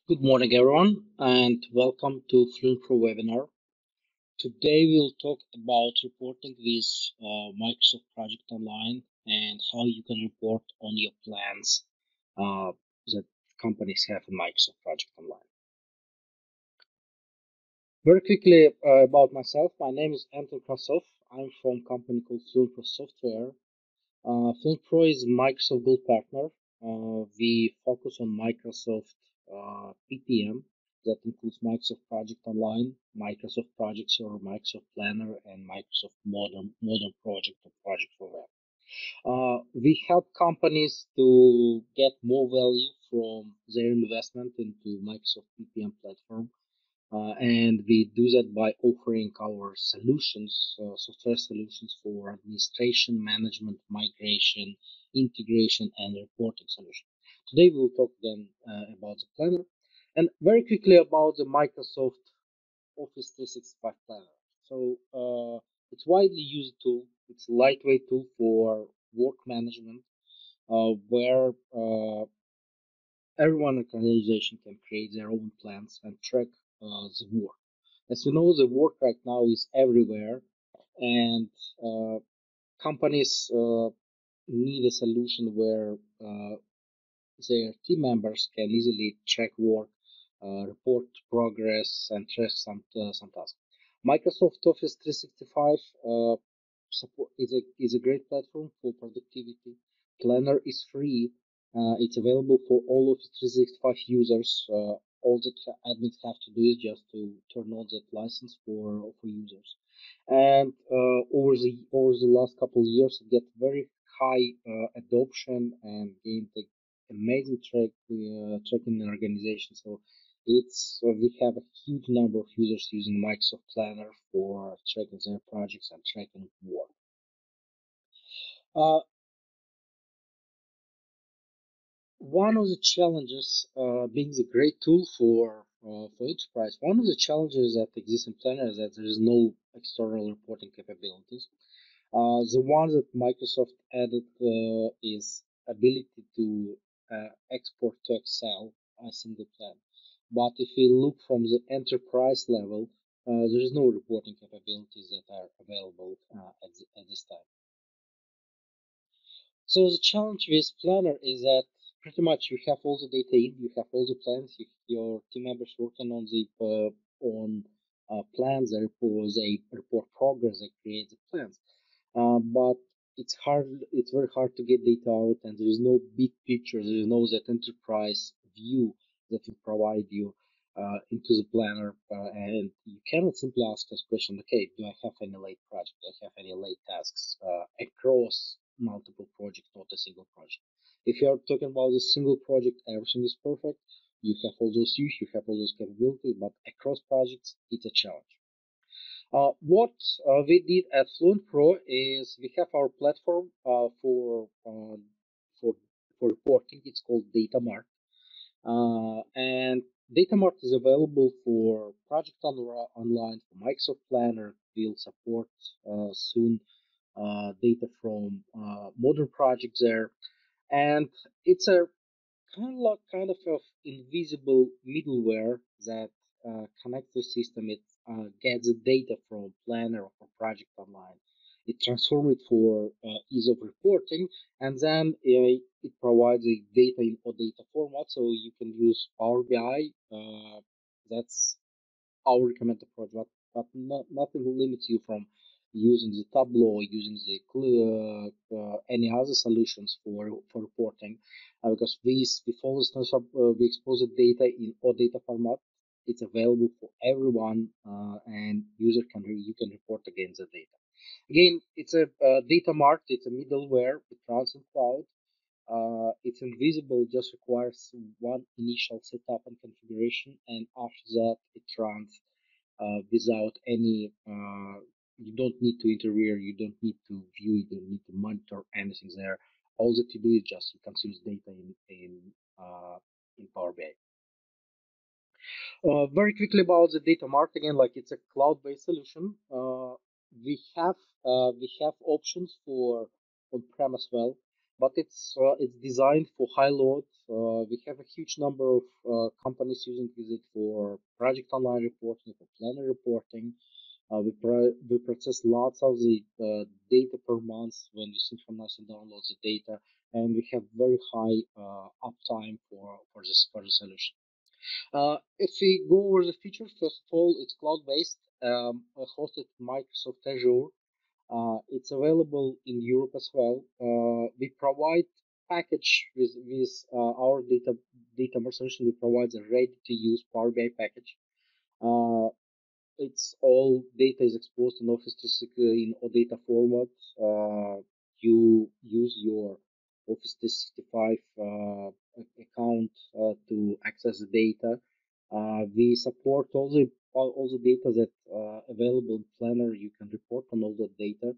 Good morning, everyone, and welcome to Fluent Pro webinar. Today, we'll talk about reporting with Microsoft Project Online and how you can report on your plans uh, that companies have in Microsoft Project Online. Very quickly about myself, my name is Anton Krasov. I'm from a company called Fluent Pro Software. Fluent Pro is Microsoft Gold Partner. We focus on Microsoft PPM, that includes Microsoft Project Online, Microsoft Project Server, Microsoft Planner, and Microsoft Modern Project or Project for Web. We help companies to get more value from their investment into Microsoft PPM platform, and we do that by offering our solutions, software solutions for administration, management, migration, integration, and reporting solution. Today we'll talk again about the planner and very quickly about the Microsoft Office 365 planner. So it's widely used tool. It's a lightweight tool for work management where everyone in an organization can create their own plans and track the work. As you know, the work right now is everywhere, and companies need a solution where their team members can easily track work, report progress, and track some tasks. Microsoft Office 365 support is a great platform for productivity. Planner is free. It's available for all Office 365 users. All that admins have to do is just to turn on that license for users. And over the last couple of years, it get very high adoption and gained amazing tracking in organization. So we have a huge number of users using Microsoft Planner for tracking their projects and tracking work. Uh, One of the challenges, being the great tool for enterprise, one of the challenges that exists in Planner is that there is no external reporting capabilities. The one that Microsoft added is ability to export to Excel a single plan. But if we look from the enterprise level, there is no reporting capabilities that are available at this time. So the challenge with Planner is that pretty much you have all the data in, you have all the plans, your team members working on the plans, they report progress, they create the plans. But it's very hard to get data out, and there is no big picture, there is no that enterprise view that will provide you into the planner, and you cannot simply ask this question, okay, do I have any late project, do I have any late tasks across multiple projects, not a single project. If you are talking about a single project, everything is perfect, you have all those views, you have all those capabilities, but across projects, it's a challenge. What we did at Fluent Pro is we have our platform for for reporting. It's called Datamart, and Datamart is available for Project Online, for Microsoft Planner. We'll support soon data from modern projects there, and it's a kind of invisible middleware that connects the system. It gets the data from Planner or from Project Online. It transforms it for ease of reporting, and then it provides the data in OData format, so you can use Power BI. That's our recommended approach, but nothing limits you from using the Tableau, using the any other solutions for reporting, because we follow we expose the data in OData format. It's available for everyone, and you can report against the data. Again, it's a Datamart. It's a middleware. It runs in cloud. It's invisible, just requires one initial setup and configuration, and after that it runs without any. You don't need to interfere, you don't need to view, you don't need to monitor anything there. All that you do is just you consume data in Power BI. Very quickly about the Datamart again, like it's a cloud-based solution. We have options for on-prem as well. but it's designed for high load. We have a huge number of companies using it for project online reporting, for planner reporting. We process lots of the data per month when we synchronize and download the data, and we have very high uptime for the solution. If we go over the features, first of all, it's cloud-based, hosted Microsoft Azure. It's available in Europe as well. We provide package our data solution. We provide a ready-to-use Power BI package. Uh, it's all data is exposed in Office 365 in OData format. You use your Office 365 account to access the data. We support all the data that available in Planner. You can report on all the data.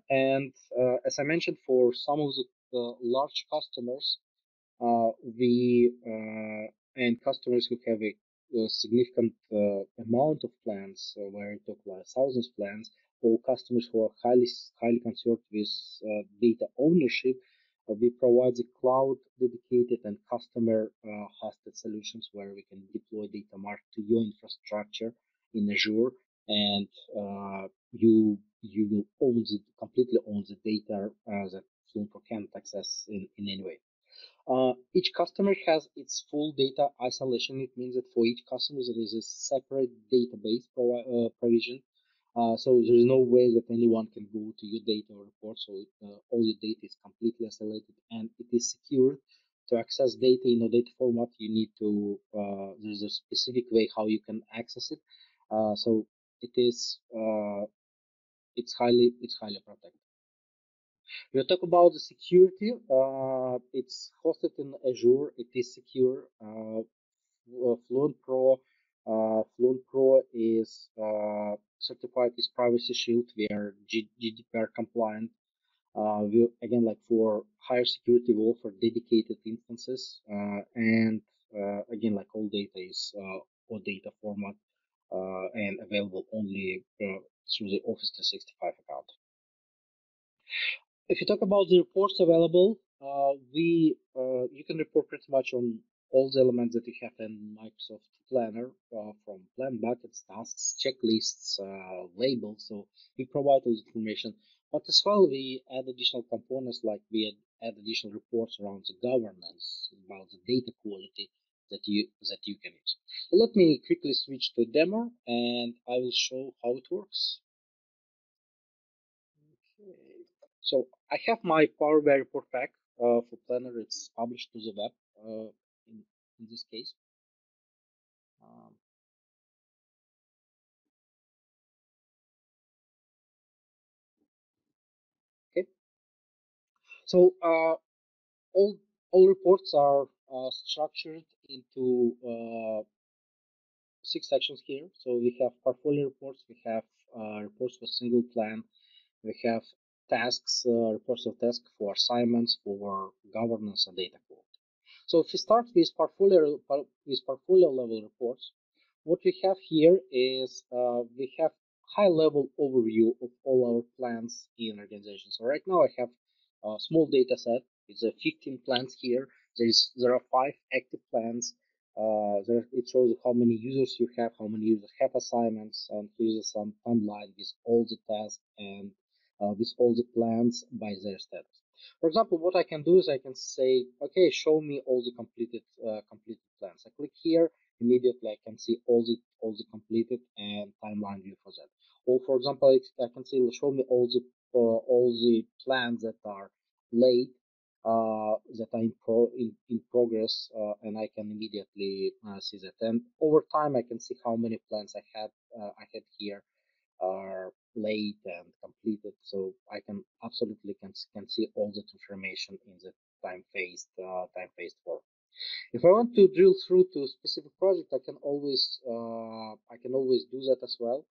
And as I mentioned, for some of the large customers, we and customers who have a significant amount of plans, where I talk about thousands of plans, or customers who are highly concerned with data ownership, we provide the cloud dedicated and customer hosted solutions where we can deploy Datamart to your infrastructure in Azure, and you will completely own the data that Fluentro can't access in any way. Each customer has its full data isolation. It means that for each customer there is a separate database provision. So there is no way that anyone can go to your data or report. So all your data is completely isolated and it is secured. To access data in a data format, you need to there's a specific way how you can access it. So it is it's highly protected. We talk about the security. It's hosted in Azure. It is secure. Fluent Pro. Fluent Pro is certified with Privacy Shield. We are GDPR compliant. We again, like for higher security, we offer dedicated instances, and again, like all data is all data format and available only through the Office 365 account. If you talk about the reports available, we you can report pretty much on all the elements that you have in Microsoft Planner, from plan buckets, tasks, checklists, labels. So we provide all the information, but as well we add additional components like add additional reports around the governance, about the data quality that you can use. So let me quickly switch to demo, and I will show how it works. Okay. So I have my Power BI report pack for Planner. It's published to the web in, in this case. Um, okay. So all all reports are structured into 6 sections here. So we have portfolio reports. We have reports for single plan. We have tasks, reports of tasks for assignments, for governance and data quality. So if we start with portfolio level reports, what we have here is we have high level overview of all our plans in organization. So right now I have a small data set. It's a 15 plans here. There are 5 active plans. It shows you how many users you have, how many users have assignments, and here's some timeline with all the tasks and with all the plans by their status. For example, what I can do is I can say, okay, show me all the completed plans. I click here, immediately I can see all the completed and timeline view for that. Or for example, I can say, show me all the plans that are late, that are in progress, and I can immediately see that. And over time, I can see how many plans I had here are late and completed, so I can absolutely can see all that information in the time phased form. If I want to drill through to a specific project, I can always do that as well.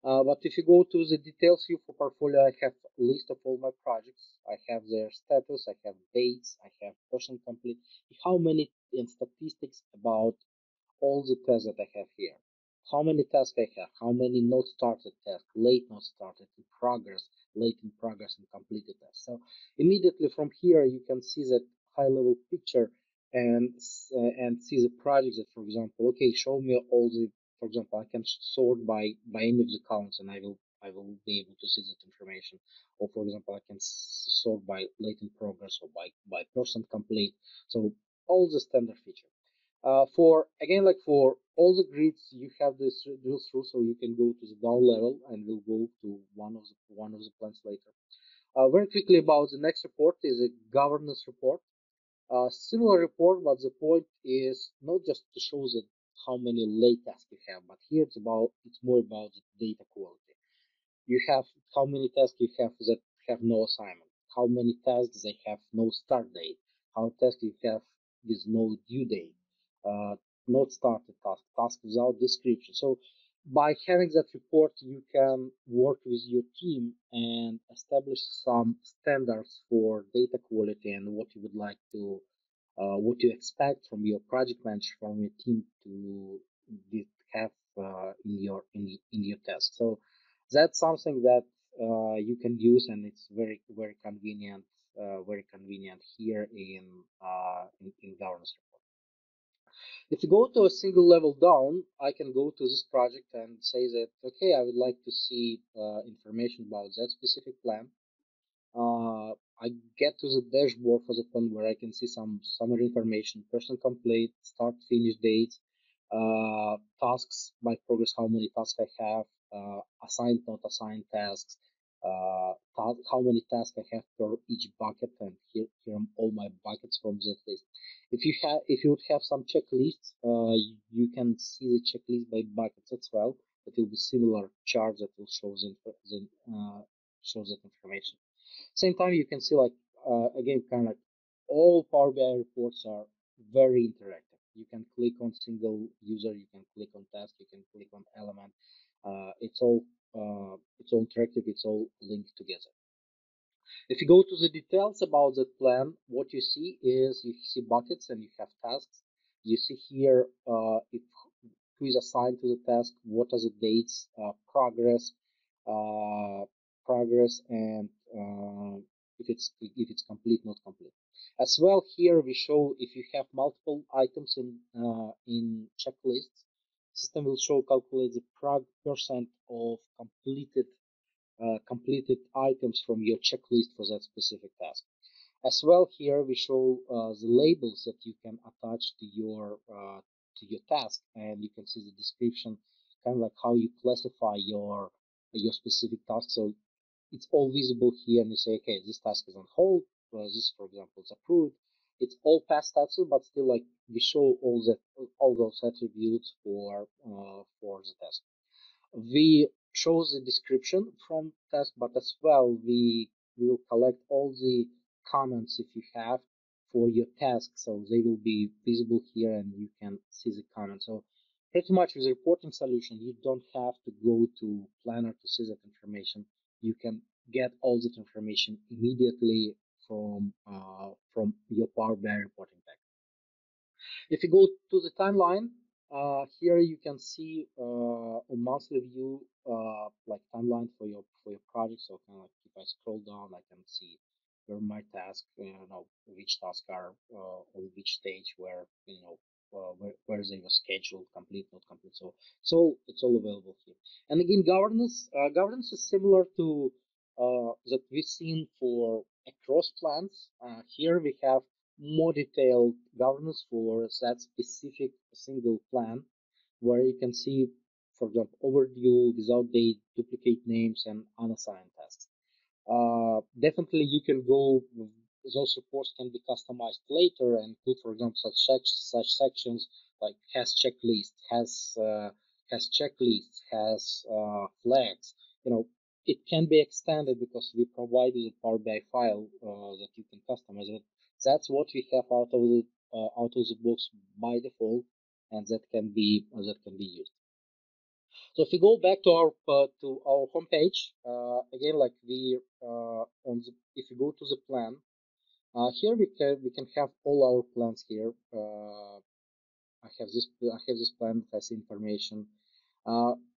But if you go to the details view for portfolio, I have a list of all my projects. I have their status, I have dates, I have person complete, how many, and statistics about all the tests that I have here. How many tasks I have, how many not started tasks, late not started, in progress, late in progress and completed tasks. So immediately from here, you can see that high-level picture and see the project that, for example, okay, show me all the, for example, I can sort by any of the columns, and I will be able to see that information. Or for example, I can sort by late in progress or by percent complete. So all the standard feature. For again, like for all the grids, you have this drill through, so you can go to the down level, and we'll go to one of the plans later. Very quickly about the next report is a governance report. Similar report, but the point is not just to show that how many late tasks you have, but here it's more about the data quality. You have how many tasks you have that have no assignment, how many tasks they have no start date, how tasks you have with no due date, uh, not started task without description. So by having that report, you can work with your team and establish some standards for data quality and what you would like to, what you expect from your project manager, from your team to have in your test. So that's something that you can use, and it's very convenient, here in governance report. If you go to a single level down, I can go to this project and say that okay, I would like to see information about that specific plan. I get to the dashboard for the plan where I can see some summary information, person complete, start, finish dates, tasks by progress, how many tasks I have, assigned, not assigned tasks, how many tasks I have per each bucket, and here are all my buckets from that list. If you would have some checklists, you can see the checklist by buckets as well. It will be similar chart that will show that information. Same time, you can see like again, kind of like all Power BI reports are very interactive. You can click on single user, you can click on task, you can click on element. It's all interactive. It's all linked together. If you go to the details about the plan, what you see is you see buckets and you have tasks. You see here if who is assigned to the task, what are the dates, uh, and if it's complete, not complete. As well, here we show if you have multiple items in checklists, system will show calculate the percent of completed items from your checklist for that specific task. As well, here we show the labels that you can attach to your task, and you can see the description, kind of like how you classify your specific task. So it's all visible here, and you say, okay, this task is on hold. This, for example, is approved. It's all past status, but still, like we show all those attributes for the task. We show the description from task, but as well we will collect all the comments if you have for your task, so they will be visible here and you can see the comments. So pretty much with reporting solution, you don't have to go to Planner to see that information. You can get all that information immediately from your Power BI reporting pack. If you go to the timeline, here you can see a monthly view, like timeline for your project. So kind of like if I scroll down, I can see where my task, which tasks are on which stage, where where they were scheduled, complete, not complete. So it's all available here. And again, governance is similar to that we've seen for across plans. Here we have more detailed governance for that specific single plan, where you can see, for example, overview, without date, duplicate names, and unassigned tasks. Definitely, you can go. Those reports can be customized later and put, for example, such sections like has checklists, has flags. It can be extended because we provided a Power BI file that you can customize it. That's what we have out of the box by default, and that can be used. So if we go back to our homepage, again, like if you go to the plan, here we can have all our plans here. I have this plan that has information.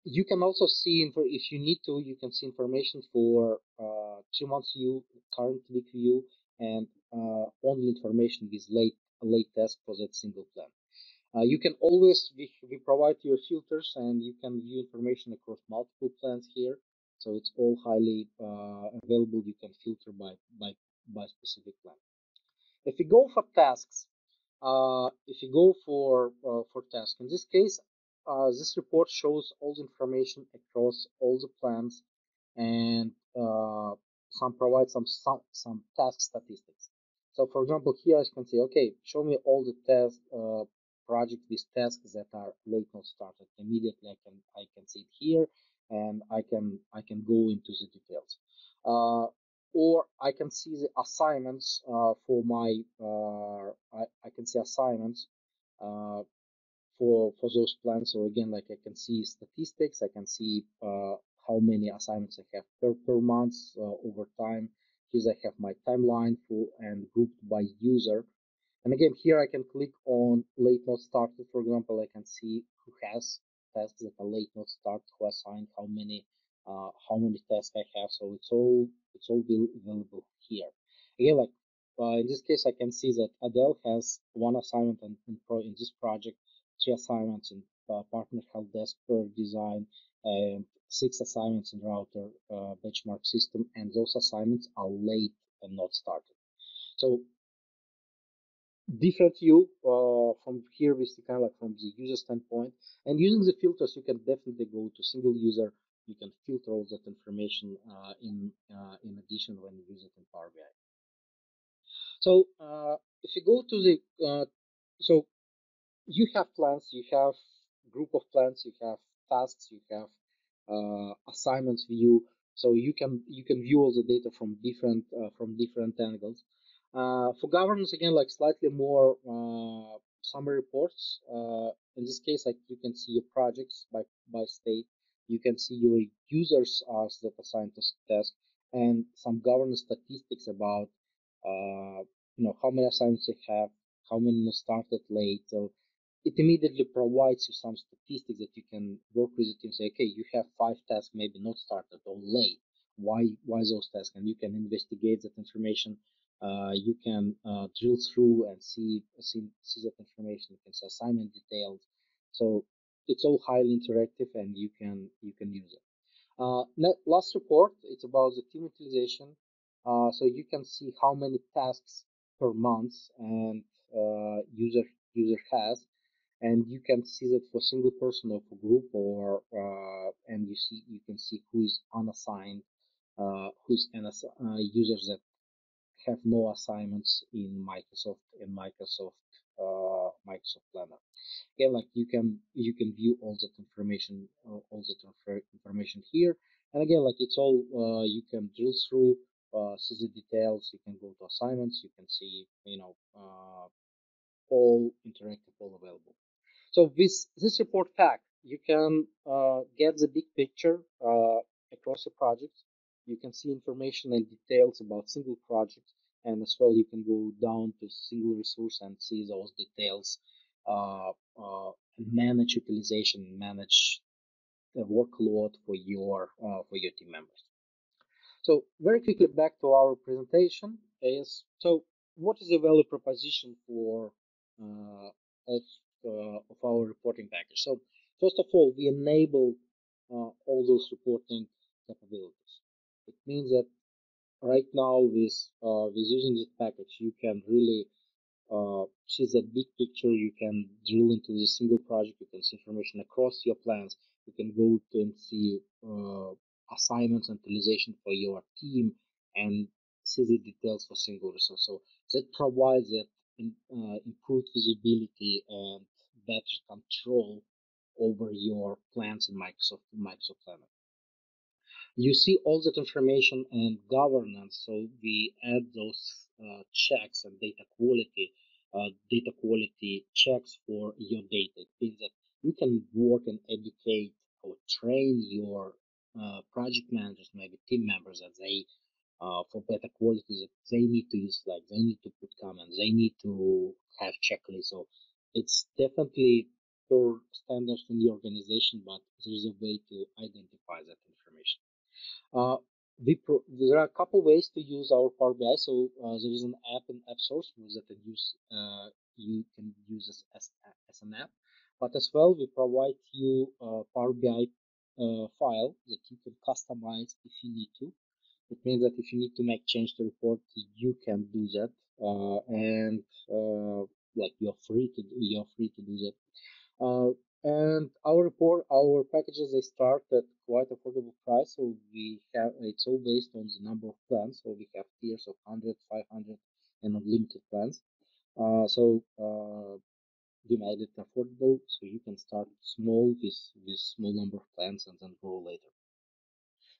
You can also see if you need to, you can see information for 3 months view, current week view, and only information with late task for that single plan. You can always we provide you filters, and you can view information across multiple plans here. So it's all highly available. You can filter by specific plan. If you go for tasks, if you go for tasks, in this case, this report shows all the information across all the plans, and some provide some task statistics. So, for example, here I can say, okay, show me all the test projects with tasks that are late not started. Immediately, I can see it here, and I can go into the details. Or I can see the assignments for my I can see assignments uh, for those plans. So again, like I can see statistics, I can see how many assignments I have per month over time. Here I have my timeline for and grouped by user. And again, here I can click on late not started. For example, I can see who has tasks that are late not start, who assigned how many tasks I have. So it's all available here. Again, like in this case, I can see that Adele has one assignment in this project, three assignments in partner help desk per design, and six assignments in router benchmark system, and those assignments are late and not started. So different view from here we see kind of like from the user standpoint, and using the filters you can definitely go to single user. You can filter all that information in addition when you use it in Power BI. So if you go to the so you have plans, you have group of plans, you have tasks, you have assignments view. So you can view all the data from different angles. For governance, again, like slightly more summary reports. In this case, like you can see your projects by state. You can see your users as that assigned to task, and some governance statistics about how many assignments you have, how many started late. So it immediately provides you some statistics that you can work with it and say, okay, you have 5 tasks maybe not started or late. Why those tasks? And you can investigate that information. You can drill through and see that information. You can see assignment details. So it's all highly interactive, and you can use it. Last report, it's about the team utilization. So you can see how many tasks per month and user has, and you can see that for single person or for group, or and you can see who is unassigned, users that have no assignments in Microsoft Planner. Again, like you can view all that information here, and again, like it's all you can drill through, see the details. You can go to assignments. You can see all interactive, all available. So with this report pack, you can get the big picture across the project. You can see information and details about single projects, and as well you can go down to single resource and see those details, and manage utilization, manage the workload for your team members. So very quickly back to our presentation is, so what is the value proposition uh, of of our reporting package? So first of all, we enable all those reporting capabilities. It means that right now with using this package, you can really see the big picture. You can drill into the single project. You can see information across your plans. You can go and see assignments and utilization for your team, and see the details for single resource. So that provides that improved visibility and better control over your plans in Microsoft Planner. You see all that information and governance. So we add those checks and data quality checks for your data. It means that you can work and educate or train your project managers, maybe team members, that they for data quality, that they need to use, like they need to put comments, they need to have checklists. So it's definitely for standards in the organization, but there is a way to identify that information. Uh, there are a couple ways to use our Power BI. So there is an app in App Source that you can use as an app, but as well we provide you a Power BI file that you can customize if you need to. It means that if you need to make change to report, you can do that, and like you're free to do that. Uh, and our packages, they start at quite affordable price. So it's all based on the number of plans. So we have tiers of 100, 500, and unlimited plans. So we made it affordable, so you can start small with small number of plans and then grow later.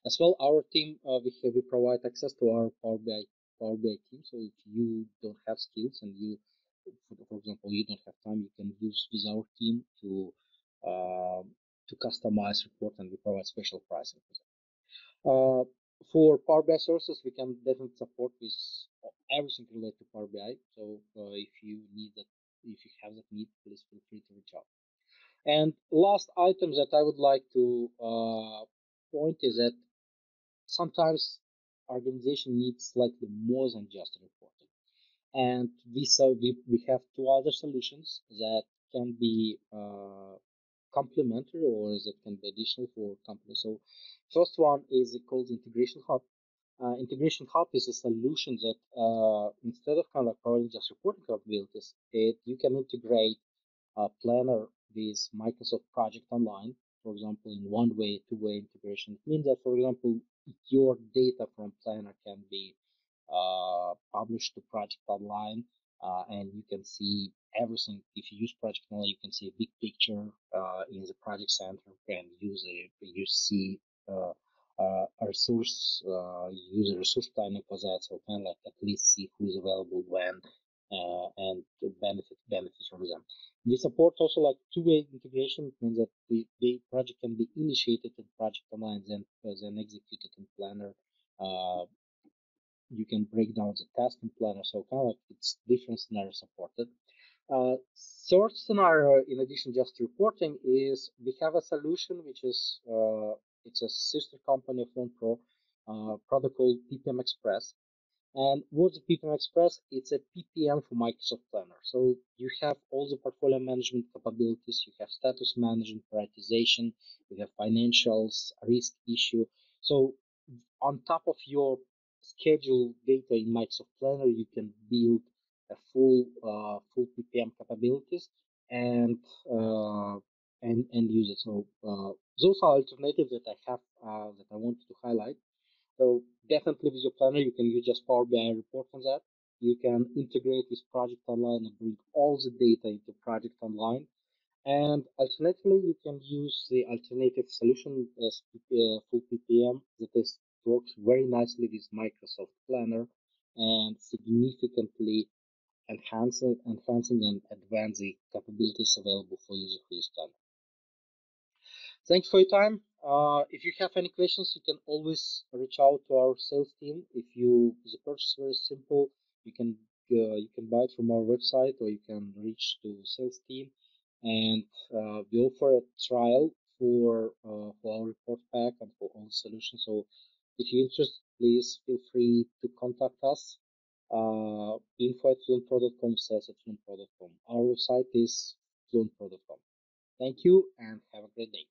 As well, our team, we provide access to our Power BI team. So if you don't have skills and for example, you don't have time, you can use with our team to customize report, and we provide special pricing for that. For Power BI sources, we can definitely support with everything related to Power BI. So if you have that need, please feel free to reach out. And last item that I would like to point is that sometimes organization needs slightly more than just reporting. And we have two other solutions that can be complementary or that can be additional for companies. So first one is called Integration Hub. Integration Hub is a solution that instead of kind of providing just reporting capabilities, you can integrate Planner with Microsoft Project Online, for example, in one-way, two-way integration. It means that, for example, your data from Planner can be published to Project Online, and you can see everything. If you use Project Online, you can see a big picture in the Project Center, and you see a resource, use a resource planning for that, so kind of like at least see who is available when, and benefits from them. We support also like two-way integration. It means that the project can be initiated in Project Online, then executed in Planner. You can break down the task in Planner, so kind of like it's different scenarios supported. Third scenario, in addition just to reporting, is we have a solution which is it's a sister company of LearnPro, product called PPM Express. And what's PPM Express? It's a PPM for Microsoft Planner. So you have all the portfolio management capabilities, you have status management, prioritization, you have financials, risk issue. So on top of your schedule data in Microsoft Planner, you can build a full PPM capabilities and uh, and use it. So those are alternatives that I have that I wanted to highlight. So definitely with your planner, you can use just Power BI report on that. You can integrate with Project Online and bring all the data into Project Online. And alternatively, you can use the alternative solution as full PPM that works very nicely with Microsoft Planner and significantly enhancing and advancing capabilities available for user who use Planner. Thanks for your time. If you have any questions, you can always reach out to our sales team. The purchase is very simple. You can buy it from our website, or you can reach to sales team, and we offer a trial for our report pack and for all solutions. So if you're interested, please feel free to contact us. Info@fluentpro.com, sales@fluentpro.com. Our website is fluentpro.com. Thank you and have a great day.